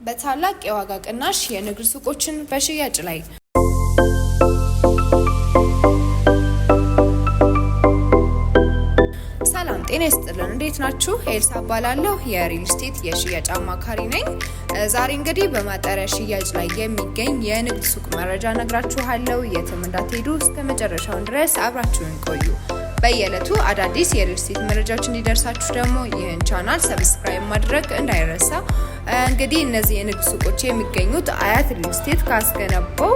በታላቅ የዋጋ ቅናሽ የንግድ ሱቆችን በሽያጭ ላይ። ሰላም ጤና ይስጥልን፣ እንዴት ናችሁ? ኤልሳ እባላለሁ፣ የሪል ስቴት የሽያጭ አማካሪ ነኝ። ዛሬ እንግዲህ በማጣሪያ ሽያጭ ላይ የሚገኝ የንግድ ሱቅ መረጃ ነግራችኋለሁ። የትም እንዳትሄዱ፣ እስከ መጨረሻው ድረስ አብራችሁን ቆዩ። በየዕለቱ አዳዲስ የሪል ስቴት መረጃዎች እንዲደርሳችሁ ደግሞ ይህን ቻናል ሰብስክራይብ ማድረግ እንዳይረሳ። እንግዲህ እነዚህ የንግድ ሱቆች የሚገኙት አያት ሪል ስቴት ካስገነባው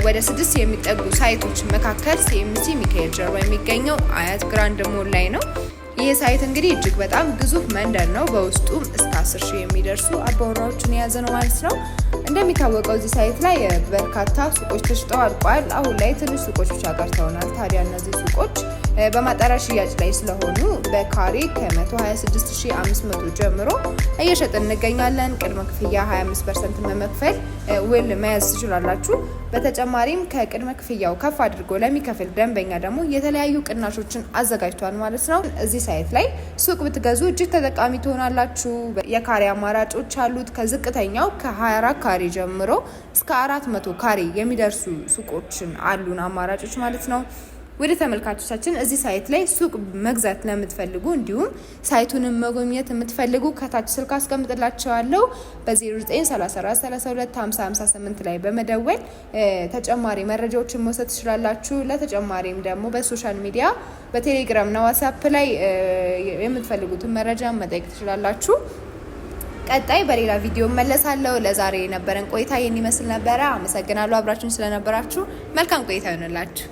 ወደ 6 የሚጠጉ ሳይቶች መካከል ሲኤምሲ ሚካኤል ጀርባ የሚገኘው አያት ግራንድ ሞል ላይ ነው። ይህ ሳይት እንግዲህ እጅግ በጣም ግዙፍ መንደር ነው። በውስጡም እስከ 10,000 የሚደርሱ አባወራዎችን የያዘ ነው ማለት ነው። እንደሚታወቀው እዚህ ሳይት ላይ በርካታ ሱቆች ተሽጠው አልቋል። አሁን ላይ ትንሽ ሱቆች ብቻ ቀርተውናል። ታዲያ እነዚህ ሱቆች በማጣሪያ ሽያጭ ላይ ስለሆኑ በካሬ ከ126,500 ጀምሮ እየሸጥን እንገኛለን። ቅድመ ክፍያ 25% በመክፈል ውል መያዝ ትችላላችሁ። በተጨማሪም ከቅድመ ክፍያው ከፍ አድርጎ ለሚከፍል ደንበኛ ደግሞ የተለያዩ ቅናሾችን አዘጋጅቷል ማለት ነው። እዚህ ሳይት ላይ ሱቅ ብትገዙ እጅግ ተጠቃሚ ትሆናላችሁ። የካሬ አማራጮች አሉት። ከዝቅተኛው ከ24 ካሬ ጀምሮ እስከ 400 ካሬ የሚደርሱ ሱቆችን አሉን አማራጮች ማለት ነው። ወደ ተመልካቾቻችን እዚህ ሳይት ላይ ሱቅ መግዛት ለምትፈልጉ እንዲሁም ሳይቱንም መጎብኘት የምትፈልጉ ከታች ስልክ አስቀምጥላችኋለሁ። በ0934325058 ላይ በመደወል ተጨማሪ መረጃዎችን መውሰድ ትችላላችሁ። ለተጨማሪም ደግሞ በሶሻል ሚዲያ በቴሌግራም እና ዋትስአፕ ላይ የምትፈልጉትን መረጃ መጠየቅ ትችላላችሁ። ቀጣይ በሌላ ቪዲዮ መለሳለሁ። ለዛሬ የነበረን ቆይታ ይህን ይመስል ነበረ። አመሰግናለሁ አብራችሁን ስለነበራችሁ። መልካም ቆይታ ይሁንላችሁ።